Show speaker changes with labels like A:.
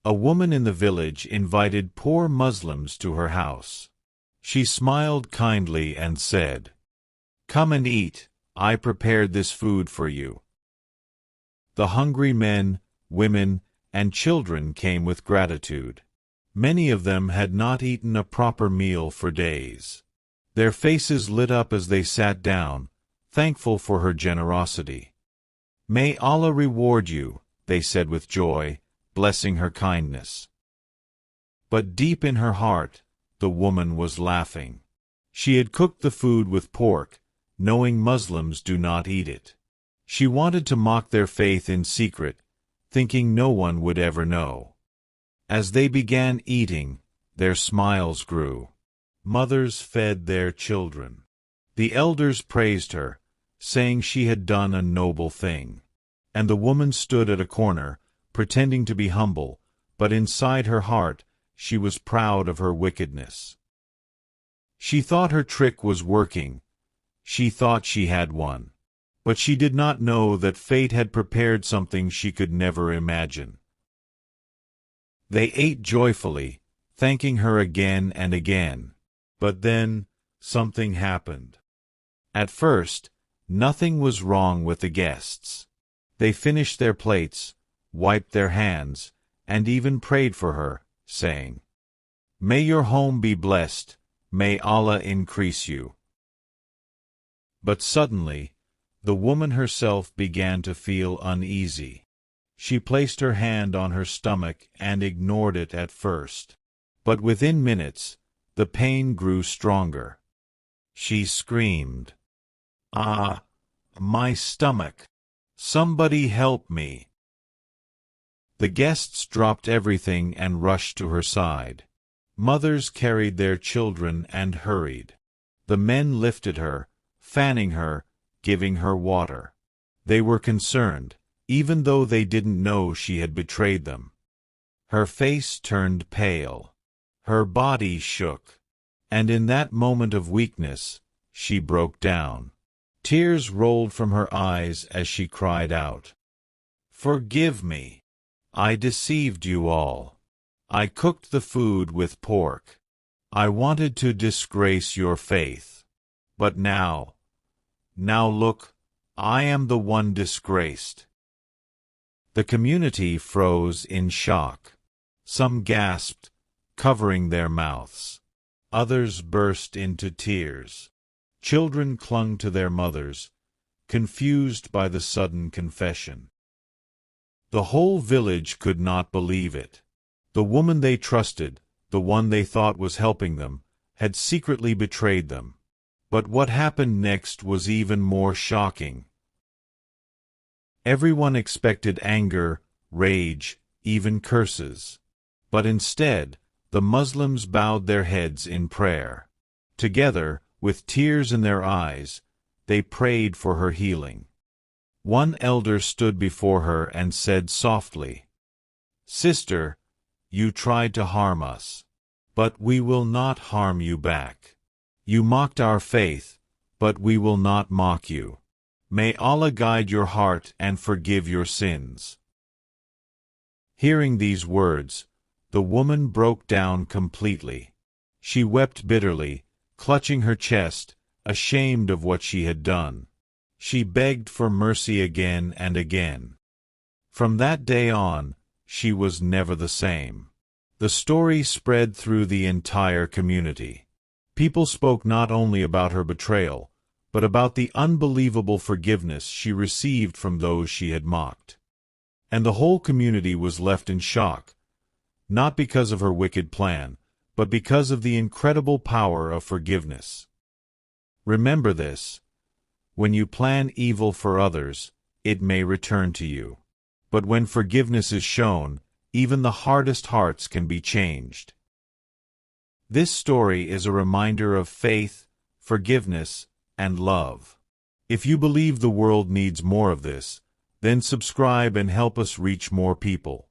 A: A woman in the village invited poor Muslims to her house. She smiled kindly and said, "Come and eat, I prepared this food for you." The hungry men, women, and children came with gratitude. Many of them had not eaten a proper meal for days. Their faces lit up as they sat down, thankful for her generosity. "May Allah reward you," they said with joy, blessing her kindness. But deep in her heart, the woman was laughing. She had cooked the food with pork, knowing Muslims do not eat it. She wanted to mock their faith in secret, thinking no one would ever know. As they began eating, their smiles grew. Mothers fed their children. The elders praised her, saying she had done a noble thing. And the woman stood at a corner, pretending to be humble, but inside her heart, she was proud of her wickedness. She thought her trick was working. She thought she had won. But she did not know that fate had prepared something she could never imagine. They ate joyfully, thanking her again and again. But then, something happened. At first, nothing was wrong with the guests. They finished their plates, wiped their hands, and even prayed for her, saying, "May your home be blessed, may Allah increase you." But suddenly, the woman herself began to feel uneasy. She placed her hand on her stomach and ignored it at first. But within minutes, the pain grew stronger. She screamed, "Ah, my stomach! Somebody help me!" The guests dropped everything and rushed to her side. Mothers carried their children and hurried. The men lifted her, fanning her, giving her water. They were concerned, even though they didn't know she had betrayed them. Her face turned pale. Her body shook. And in that moment of weakness, she broke down. Tears rolled from her eyes as she cried out, "Forgive me. I deceived you all. I cooked the food with pork. I wanted to disgrace your faith. But now look, I am the one disgraced." The community froze in shock. Some gasped, covering their mouths. Others burst into tears. Children clung to their mothers, confused by the sudden confession. The whole village could not believe it. The woman they trusted, the one they thought was helping them, had secretly betrayed them. But what happened next was even more shocking. Everyone expected anger, rage, even curses. But instead, the Muslims bowed their heads in prayer. Together, with tears in their eyes, they prayed for her healing. One elder stood before her and said softly, "Sister, you tried to harm us. But we will not harm you back. You mocked our faith, but we will not mock you. May Allah guide your heart and forgive your sins." Hearing these words, the woman broke down completely. She wept bitterly, clutching her chest, ashamed of what she had done. She begged for mercy again and again. From that day on, she was never the same. The story spread through the entire community. People spoke not only about her betrayal, but about the unbelievable forgiveness she received from those she had mocked. And the whole community was left in shock, not because of her wicked plan, but because of the incredible power of forgiveness. Remember this: when you plan evil for others, it may return to you. But when forgiveness is shown, even the hardest hearts can be changed. This story is a reminder of faith, forgiveness, and love. If you believe the world needs more of this, then subscribe and help us reach more people.